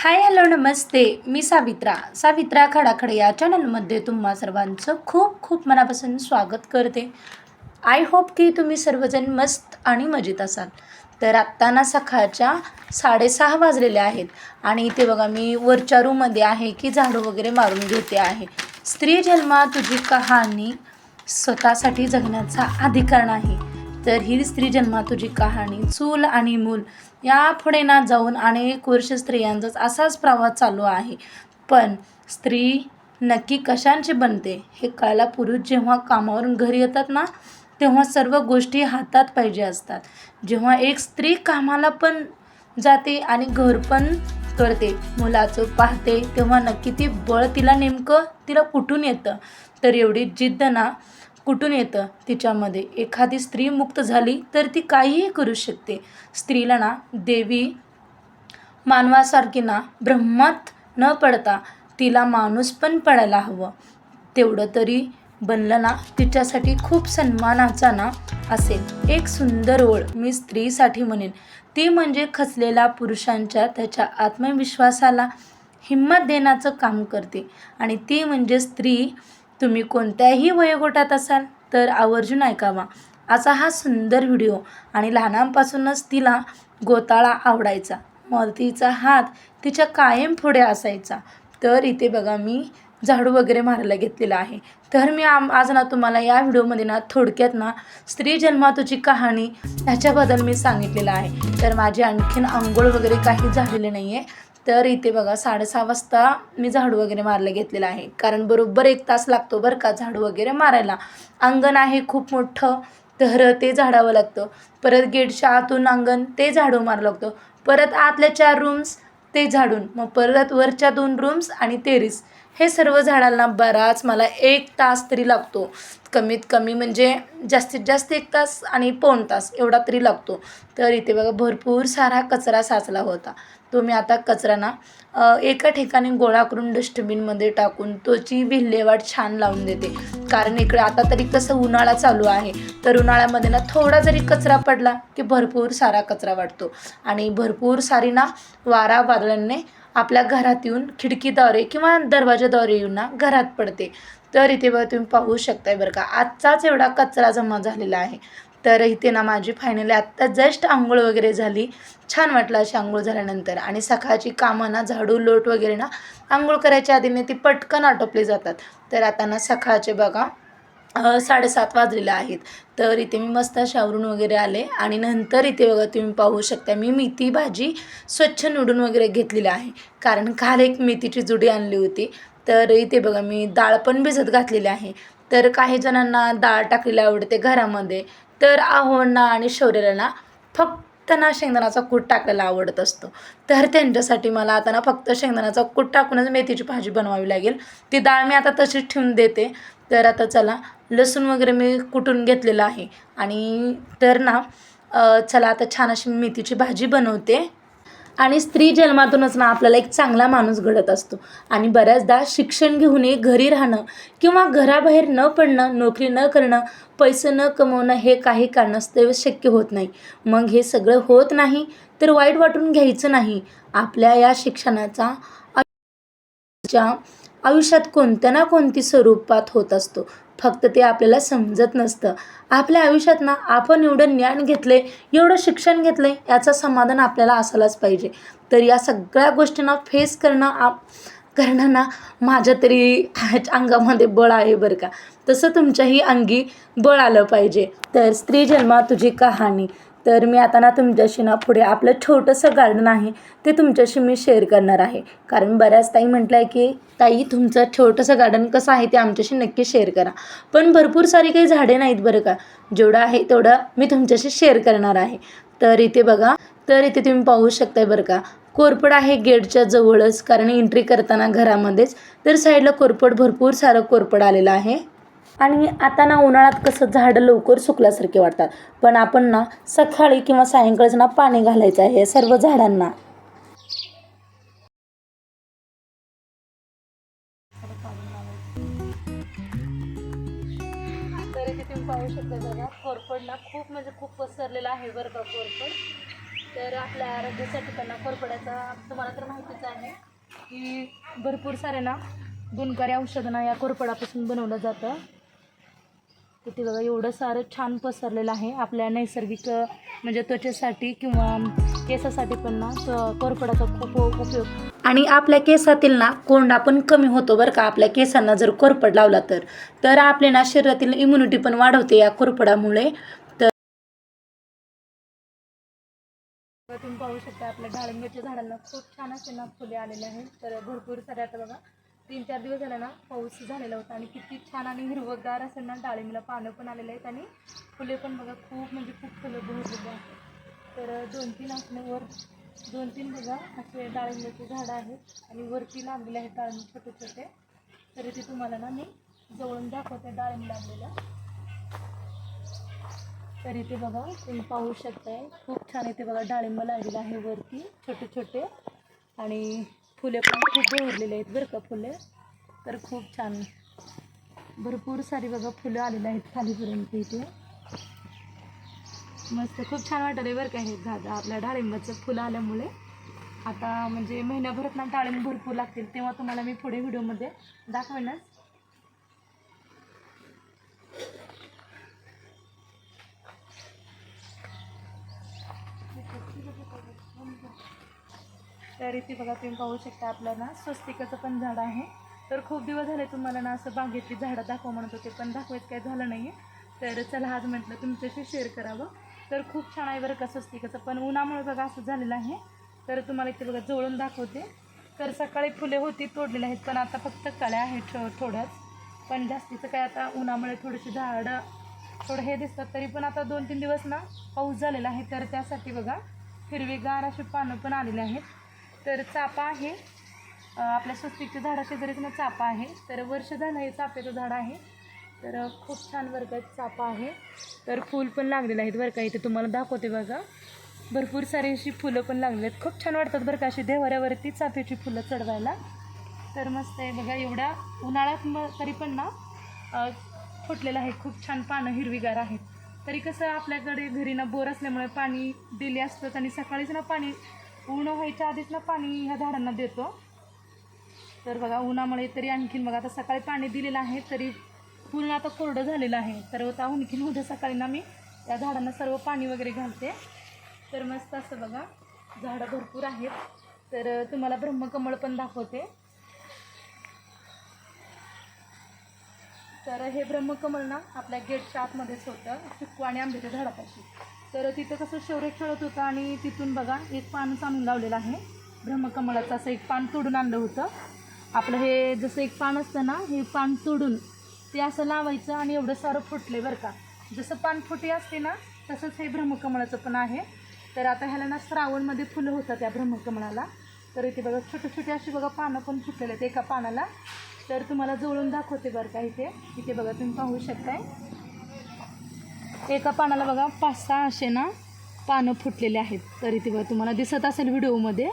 Hi hello नमस्ते. मी सावित्रा खडाखडे या चॅनलमध्ये तुम्हा सर्वांचं खूप खूप मनापासून स्वागत करते. आय होप की तुम्ही सर्वजण मस्त आणि मजेत असाल. तर आत्ता ना सकाळच्या 6:30 वाजलेले आहेत आणि इथे बघा मी वरच्या रूममध्ये आहे की झाडू वगैरे मारून घेते आहे. स्त्री जन्मा तुझी कहाणी स्वतःसाठी जगण्याचा अधिकार नाही, तर ही स्त्री जन्मा तुझी कहाणी चूल आणि मूल यापुढे ना जाऊन अनेक वर्ष स्त्रियांचाच असाच प्रवास चालू आहे. पण स्त्री नक्की कशांची बनते हे कळायला पुरुष जेव्हा कामावरून घरी येतात ना, तेव्हा सर्व गोष्टी हातात पाहिजे असतात. जेव्हा एक स्त्री कामाला पण जाते आणि घर पण करते, मुलाचं पाहते, तेव्हा नक्की ती बळ तिला कुठून येतं. तर एवढी जिद्द ना कुठून येतं तिच्यामध्ये. एखादी स्त्री मुक्त झाली तर ती काहीही करू शकते. स्त्रीला ना देवी मानवासारखी ना ब्रह्मात न पडता तिला माणूस पण पडायला हवं. तेवढं तरी बनलं ना तिच्यासाठी खूप सन्मानाचा ना असेल. एक सुंदर ओळ मी स्त्रीसाठी म्हणेन, ती म्हणजे खचलेल्या पुरुषांच्या त्याच्या आत्मविश्वासाला हिंमत देण्याचं काम करते आणि ती म्हणजे स्त्री. तुम्ही कोणत्याही वयोगटात असाल तर आवर्जून ऐकावा असा हा सुंदर व्हिडिओ. आणि लहानांपासूनच तिला गोताळा आवडायचा, मग तिचा हात तिच्या कायम पुढे असायचा. तर इथे बघा मी झाडू वगैरे मारायला घेतलेला आहे. तर मी आज ना तुम्हाला या व्हिडिओमध्ये ना थोडक्यात ना स्त्री जन्मा तुझी कहाणी ह्याच्याबद्दल मी सांगितलेलं आहे. तर माझी आणखीन आंघोळ वगैरे काही झालेले नाही आहे. तर इथे बघा 6:30 वाजता मी झाडू वगैरे मारायला घेतलेला आहे, कारण बरोबर 1 तास लागतो बरं का झाडू वगैरे मारायला. अंगण आहे खूप मोठं, तर ते झाडावं लागतं. परत गेटच्या आतून अंगण ते झाडू मारावं लागतं. परत आतल्या 4 रूम्स ते झाडून, मग परत वरच्या 2 रूम्स आणि टेरेस हे सर्व झाडांना बराच मला 1 तास तरी लागतो. कमीत कमी म्हणजे जास्तीत जास्त 1 तास आणि पाऊण तास एवढा तरी लागतो. तर इथे बघा भरपूर सारा कचरा साचला होता. तो मी आता कचरा ना एका ठिकाणी गोळा करून डस्टबिनमध्ये टाकून त्याची विल्हेवाट छान लावून देते. कारण इकडे आता तरी कसं उन्हाळा चालू आहे, तर उन्हाळ्यामध्ये ना थोडा जरी कचरा पडला की भरपूर सारा कचरा वाटतो आणि भरपूर सारी ना वारा वादळांनी आपल्या घरात येऊन खिडकीद्वारे किंवा दरवाजाद्वारे येऊन ना घरात पडते. तर इथे बघा तुम्ही पाहू शकताय बरं का, आजचाच एवढा कचरा जमा झालेला आहे. तर इथे ना माझी फायनली आत्ता जस्ट आंघोळ वगैरे झाली. छान वाटलं अशी आंघोळ झाल्यानंतर. आणि सकाळची कामं ना झाडू लोट वगैरे ना आंघोळ करायच्या आधीने ती पटकन आटोपली जातात. तर आता ना सकाळचे बघा 7:30 वाजलेले आहेत. तर इथे मी मस्त शावरून वगैरे आले आणि नंतर इथे बघा तुम्ही पाहू शकता मी मेथी भाजी स्वच्छ निवडून वगैरे घेतलेली आहे, कारण काल एक मेथीची जुडी आणली होती. तर इथे बघा मी डाळ पण भिजत घातलेली आहे. तर काही जणांना डाळ टाकलेली आवडते घरामध्ये, तर आहोंना आणि शौर्याला ना फक्त ना शेंगदाण्याचा कूट टाकायला आवडत असतो. तर त्यांच्यासाठी मला आता ना फक्त शेंगदाण्याचा कूट टाकूनच मेथीची भाजी बनवावी लागेल. ती डाळ मी आता तशीच ठेवून देते. तर आता चला लसूण वगैरे मी कुटून घेतलेलं आहे आणि तर ना चला आता छान अशी मेथीची भाजी बनवते. आणि स्त्री जन्मातूनच ना आपल्याला एक चांगला माणूस घडत असतो आणि बऱ्याचदा शिक्षण घेऊनही घरी राहणं किंवा घराबाहेर न पडणं, नोकरी न करणं, पैसे न कमवणं हे काही कारणास्तव शक्य होत नाही. मग हे सगळं होत नाही तर वाईट वाटून घ्यायचं नाही. आपल्या या शिक्षणाचा आयुष्यात कोणत्या ना कोणती स्वरूपात होत असतो, फक्त ते आपल्याला समजत नसतं. आपल्या आयुष्यात ना आपण एवढं ज्ञान घेतले, एवढं शिक्षण घेतलं, याचं समाधान आपल्याला असायलाच पाहिजे. तर या सगळ्या गोष्टींना फेस करणं ना माझ्या तरी अंगामध्ये बळ आहे बरं का. तसं तुमच्याही अंगी बळ आलं पाहिजे. तर स्त्री जन्मा तुझी कहाणी. तर मी आता ना तुमच्याशी ना पुढे आपलं छोटंसं गार्डन आहे ते तुमच्याशी मी शेअर करणार आहे. कारण बऱ्याच ताई म्हटलं आहे की ताई तुमचं छोटंसं गार्डन कसं आहे ते आमच्याशी नक्की शेअर करा. पण भरपूर सारी काही झाडे नाहीत बरं का, जेवढं आहे तेवढं मी तुमच्याशी शेअर करणार आहे. तर इथे बघा, तर इथे तुम्ही पाहू शकताय बरं का, कोरफड आहे गेटच्या जवळच, कारण एंट्री करताना घरामध्येच तर साईडला कोरफड, भरपूर सारं कोरफड आलेलं आहे. आणि आता ना उन्हाळ्यात कसं झाडं लवकर सुकल्यासारखे वाटतात, पण आपण ना सकाळी किंवा सायंकाळच ना पाणी घालायचं आहे सर्व झाडांना. तर इथे तुम्ही पाहू शकता बघा कोरफड ना खूप म्हणजे खूप पसरलेला आहे बरं का कोरफड. तर आपल्या आरोग्यासाठी त्यांना कोरफडाचा तुम्हाला तर माहितीच आहे की भरपूर सारे ना गुणकारी औषधं या कोरफडापासून बनवलं जातं. किती बघा एवढं सारं छान पसरलेलं आहे आपल्या नैसर्गिक म्हणजे त्वचेसाठी किंवा केसासाठी पण ना कोरफडाचा खूप उपयोग. आणि आपल्या केसातील ना कोंडा पण कमी होतो बरं का आपल्या केसांना जर कोरफड लावला तर आपले ना शरीरातील इम्युनिटी पण वाढवते या कोरफडामुळे. तर तुम्ही पाहू शकता आपल्या डाळिंबाच्या झाडांना खूप छान असे ना फुले आलेले आहेत. तर भरपूर सारे आता बघा 3-4 दिवस झाले ना पाऊस झालेला होता आणि किती छान आणि हिरवगार असेल ना डाळिंबला पानं पण आलेले आहेत आणि फुले पण बघा खूप म्हणजे खूप फुलं भरलेली आहेत. तर 2-3 असणे वर 2-3 बघा असे डाळिंबाचे झाडं आहेत आणि वरती लागलेले आहेत डाळिंब छोटे छोटे. तरी ते तुम्हाला ना मी जवळून दाखवते डाळिंब लागलेलं. तर इथे बघा तुम्ही पाहू शकताय खूप छान इथे बघा डाळिंब लागलेलं आहे वरती छोटे छोटे आणि फुले पण खूप भरलेले आहेत बरं का फुले. तर खूप छान भरपूर सारी बघा फुलं आलेली आहेत खालीपर्यंत इथे. मस्त खूप छान वाटलं बरं का हे झाड आपल्या डाळिंबाचं फुलं आल्यामुळे. आता म्हणजे महिन्याभरात ना डाळिंब भरपूर लागतील तेव्हा तुम्हाला मी पुढे व्हिडिओमध्ये दाखवेनच. तर इथे बघा तुम्ही पाहू शकता आपलं ना स्वस्तिकाचं पण झाड आहे. तर खूप दिवस झाले तुम्हाला ना असं बागेतली झाडं दाखवा म्हणत होते पण दाखवायचं काय झालं नाही आहे. तर चला आज म्हटलं तुमच्याशी शेअर करावं. तर खूप छान आहे बरं का स्वस्तिकाचं पण उन्हामुळे बघा असं झालेलं आहे. तर तुम्हाला इथे बघा जवळून दाखवते. तर सकाळी फुले होती तोडलेली आहेत पण आता फक्त कळ्या आहेत थोड्याच. पण जास्तीचं काय आता उन्हामुळे थोडीशी झाडं थोडं हे दिसतात तरी पण आता 2-3 दिवस ना पाऊस झालेला आहे तर त्यासाठी बघा हिरवीगार अशी पानं पण आलेली आहेत. तर चाफा आहे आपल्या स्वस्तिकच्या झाडाशेजारीच ना चाफा आहे. तर वर्ष झालं हे चाफ्याचं झाड आहे. तर खूप छान बरं का चाफा आहे. तर फूल पण लागलेलं आहेत बरं का इथे तुम्हाला दाखवते बघा भरपूर सारी अशी फुलं पण लागलेली आहेत. खूप छान वाटतात बरं का अशी देवाऱ्यावरती चाफ्याची फुलं चढवायला. तर मस्त आहे बघा एवढ्या उन्हाळ्यात तरी पण ना फुटलेलं आहे खूप छान पानं हिरवीगार आहेत. तरी कसं आपल्याकडे घरी ना बोर असल्यामुळे पाणी दिले असतं आणि सकाळीच ना पाणी ऊन व्हायच्या आधीच ना पाणी ह्या झाडांना देतो. तर बघा उन्हामुळे तरी आणखीन बघा आता सकाळी पाणी दिलेलं आहे तरी पूर्ण आता कोरडं झालेलं आहे. तर आता आणखीन उद्या सकाळी ना मी या झाडांना सर्व पाणी वगैरे घालते. तर मस्त असं बघा झाडं भरपूर आहेत. तर तुम्हाला ब्रह्मकमळ पण दाखवते. तर हे ब्रह्मकमळ ना आपल्या गेटच्या आतमध्येच होतं चिक्कू आणि आंब्याच्या झाडापाशी. तर तिथं कसं शौर्य खेळत होतं आणि तिथून बघा एक पान आणून लावलेलं आहे ब्रह्मकमळाचं. असं एक पान तोडून आणलं होतं. आपलं हे जसं एक पान असतं ना हे पान तोडून ते असं लावायचं आणि एवढं सारं फुटले बरं का. जसं पान फुटी असते ना तसंच हे ब्रह्मकमळाचं पण आहे. तर आता ह्याला ना श्रावणमध्ये फुलं होतात त्या ब्रह्मकमळाला. तर इथे बघा छोटे छोटे अशी बघा पानं पण फुटलेले आहेत एका पानाला. तर तुम्हाला जवळून दाखवते बरं का इथे बघा तुम्ही पाहू शकताय एका पानाला बघा 5-6 असे ना पानं फुटलेले आहेत. तर इथे बघा तुम्हाला दिसत असेल व्हिडिओमध्ये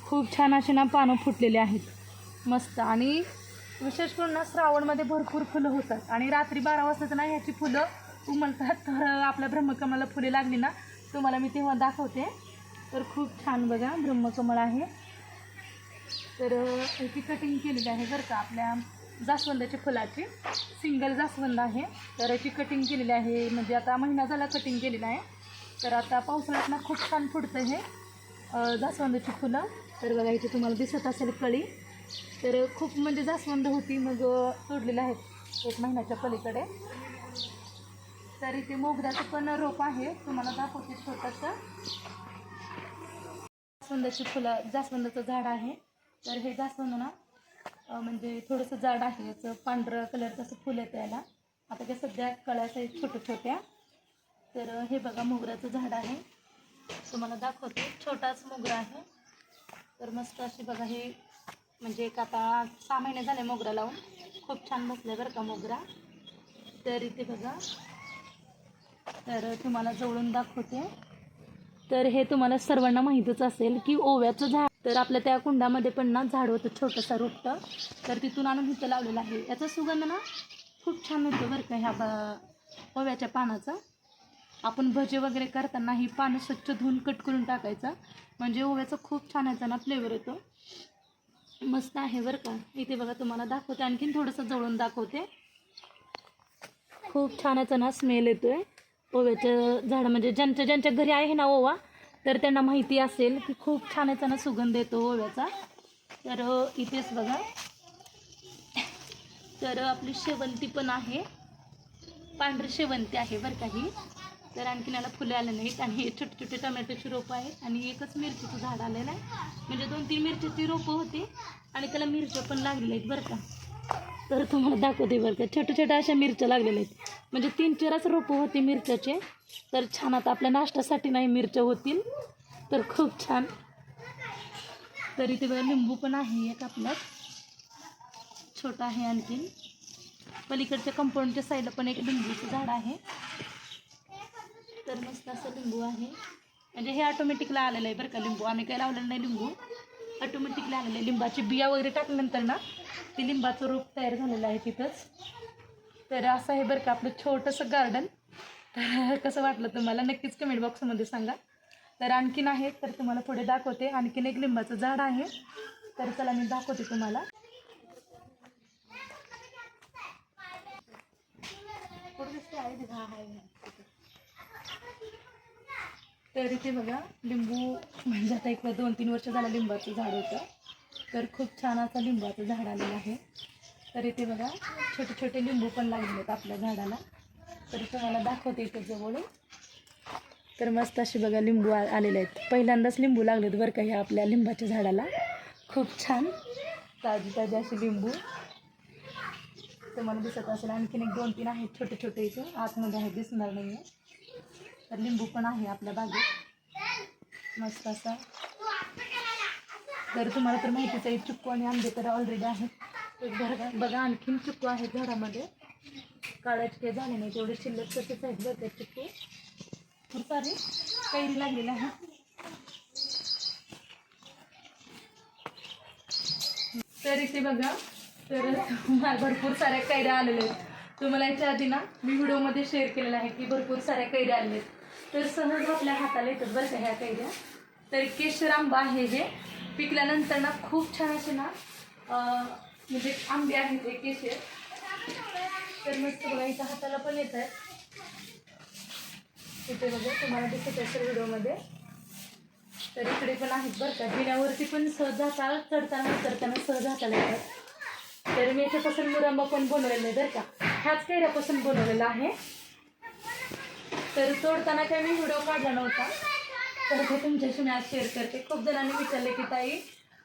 खूप छान असे ना पानं फुटलेले आहेत मस्त. आणि विशेष करून ना श्रावणमध्ये भरपूर फुलं होतात आणि रात्री 12 वाजता ना ह्याची फुलं उमलतात. तर आपल्या ब्रह्मकमळाला फुले लागली ना तुम्हाला मी तेव्हा दाखवते. तर खूप छान बघा ब्रह्मकमळ आहे. तर याची कटिंग केलेली आहे बरं का आपल्या जास्वंदाच्या फुलाची सिंगल जास्वंद आहे. तर याची कटिंग केलेली आहे म्हणजे आता महिना झाला कटिंग केलेला आहे. तर आता पावसाळ्यात ना खूप छान फुटतं हे जास्वंदाची फुलं. तर बघा इथे तुम्हाला दिसत असेल कळी. तर खूप म्हणजे जास्वंद होती मग तोडलेलं आहेत 1 महिन्याच्या पलीकडे. तर इथे मोगऱ्याचं पण रोप आहे तुम्हाला दाखवते छोटंसं जास्वंदाचं झाड आहे. तर हे जास्वंद ना म्हणजे थोडंसं जाड आहे याचं पांढरं कलरचं असं फुलं येतं याला. आता ते सध्या कळ्याचं आहेत छोट्या छोट्या. तर हे बघा मोगऱ्याचं झाड आहे तुम्हाला दाखवते छोटाच मोगरा आहे. तर मस्त अशी बघा हे म्हणजे एक आता 6 महिने झाले मोगरा लावून खूप छान बसले बरं का मोगरा. तर इथे बघा तर तुम्हाला जवळून दाखवते. तर हे तुम्हाला सर्वांना माहीतच असेल की ओव्याचं झाड. तर आपल्या त्या कुंडामध्ये पण ना झाड होतं छोटंसं रोपटं. तर तिथून आणून इथं लावलेलं आहे. याचा सुगंध ना खूप छान होतो बरं का ह्या ओव्याच्या पानाचा. आपण भजे वगैरे करताना ही पानं स्वच्छ धुवून कट करून टाकायचं, म्हणजे ओव्याचा खूप छान याचा ना फ्लेवर येतो. मस्त आहे बरं का. इथे बघा तुम्हाला दाखवते, आणखीन थोडंसं जवळून दाखवते. खूप छान याचा ना स्मेल येतोय ओव्याचं झाड. म्हणजे ज्यांच्या ज्यांच्या घरी आहे ना ओवा, तर त्यांना माहिती असेल की खूप छान याचा ना सुगंध येतो ओव्याचा. तर इथेच बघा, तर आपली शेवंती पण आहे, पांढरी शेवंती आहे बरं का ही. तर आणखीन याला फुले आले नाहीत आणि हे छोटे छोटे टमॅटोची रोपं आहेत आणि एकच मिरचीचं झाड आलेलं आहे. म्हणजे 2-3 मिरचीची रोपं होती आणि त्याला मिरच्या पण लागलेल्या आहेत बरं का. तर तुम्हाला दाखवते बरं का, छोट्या छोट्या अशा मिरच्या लागलेल्या आहेत. म्हणजे 3-4च रोपं होती मिरच्याचे. तर छान, आता आपल्या नाश्त्यासाठी नाही मिरच्या होतील, तर खूप छान. तर इथे बघा लिंबू पण आहे एक आपला छोटा आहे. आणखीन पलीकडच्या कंपाऊंडच्या साईडला पण एक लिंबूचं झाड आहे. तर मस्त असं लिंबू आहे. म्हणजे हे ऑटोमॅटिकला आलेलं आहे बरं का लिंबू, आम्ही काही लावलेलं नाही. लिंबू ऑटोमॅटिकली आलेलं आहे. लिंबाची बिया वगैरे टाकल्यानंतर ना ते लिंबाचं रोप तयार झालेलं आहे तिथंच. तर असं आहे बरं का आपलं छोटंसं गार्डन. तर कसं वाटलं तुम्हाला नक्कीच कमेंट बॉक्समध्ये सांगा. तर आणखीन आहे, तर तुम्हाला पुढे दाखवते. आणखीन एक लिंबाचं झाड आहे, तर चला मी दाखवते तुम्हाला. तर इथे बघा लिंबू, म्हणजे आता एक 2-3 वर्ष झालं लिंबाचं झाड होतं, तर खूप छान असं लिंबाचं झाड आलेलं आहे. तर इथे बघा छोटे छोटे लिंबू पण लागले आहेत आपल्या झाडाला, तर तुम्हाला दाखवते इथे जवळून. तर मस्त असे बघा लिंबू आलेले आहेत. पहिल्यांदाच लिंबू लागलेत बरं का ह्या आपल्या लिंबाच्या झाडाला. खूप छान ताजी ताजी असे लिंबू तुम्हाला दिसत असेल. आणखीन एक 2-3 आहेत छोटे छोटे, इथे आतमध्ये आहे, दिसणार नाही आहे. तर लिंबू पण आहे आपल्या बागेत मस्त असा. तर तुम्हाला तर माहितीच आहे, चिक्कू आणि आंबे तर ऑलरेडी आहेत. तर बघा आणखीन चिक्कू आहेत झाडामध्ये, काढायचे काही झाले नाही, तेवढे शिल्लक तसेच आहेत बघा चिक्कू. खूप सारे कैरी लागलेले आहे. तर इथे बघा, तर भरपूर साऱ्या कैऱ्या आलेल्या आहेत. तुम्हाला याच्या आधी ना मी व्हिडिओमध्ये शेअर केलेलं आहे की भरपूर साऱ्या कैऱ्या आलेल्या आहेत. तर सहज आपल्या हाताला येतात बरं का ह्या कैऱ्या. तर केशर आंबा आहे, हे पिकल्यानंतर ना खूप छान असे ना म्हणजे आंबे आहेत हे केशर. तर मस्त बघा इथं हाताला पण येत आहेत. इथे बघा तुम्हाला दिसत असेल व्हिडिओमध्ये. तर इकडे पण आहेत बरं का, जिन्यावरती पण सहज हाताला चढताना उतरताना सहज हाताला येतात. तर मी याच्यापासून मुरंबा पण बनवलेला आहे बरं का, ह्याच कैऱ्यापासून बनवलेला आहे. तर तोडताना काही मी व्हिडिओ काढला नव्हता, तर ते तुमच्याशी मी आज शेअर करते. खूप जणांनी विचारले की ताई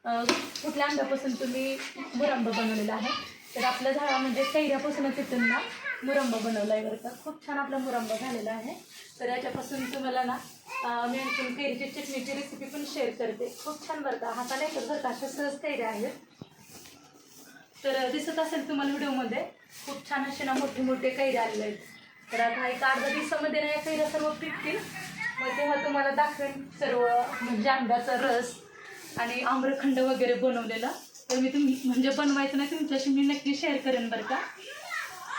कुठल्या आंब्यापासून तुम्ही मुरंबा बनवलेला आहे. तर आपल्या झाडा म्हणजे कैऱ्यापासूनच इथून ना मुरंबा बनवला आहे बरं का. खूप छान आपला मुरंबा झालेला आहे. तर याच्यापासून तुम्हाला ना मी आणखीन कैरीची चटणीची रेसिपी पण शेअर करते. खूप छान बरं का, हाताला येतात बरं का, अशा सहज कैऱ्या आहेत. तर दिसत असेल तुम्हाला व्हिडिओमध्ये खूप छान असे ना मोठे मोठे कैऱ्या आलेले आहेत. तर आता एक अर्ध्या दिवसामध्ये ना या कैऱ्या सर्व पिकतील, मग तेव्हा तुम्हाला दाखवेन सर्व, म्हणजे आंब्याचा रस आणि आम्रखंड वगैरे बनवलेलं. तर मी म्हणजे बनवायचं नाही तुमच्याशी मी नक्की शेअर करेन बरं का.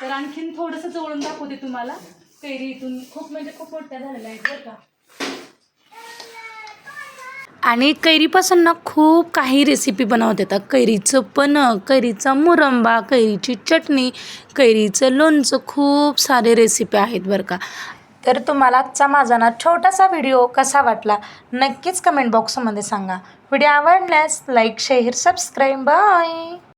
तर आणखीन थोडंसं जवळून दाखवते तुम्हाला. कैरी इथून खूप म्हणजे खूप मोठ्या झालेल्या आहेत बरं का. आणि कैरीपासून ना खूप काही रेसिपी बनवता येतात. कैरीचं पन्ह, कैरीचा मुरंबा, कैरीची चटणी, कैरीचं लोणचं, खूप सारे रेसिपी आहेत बरं का. तर तुम्हाला आजचा माझा ना छोटासा व्हिडिओ कसा वाटला नक्कीच कमेंट बॉक्समध्ये सांगा. व्हिडिओ आवडल्यास लाईक, शेअर, सबस्क्राईब. बाय.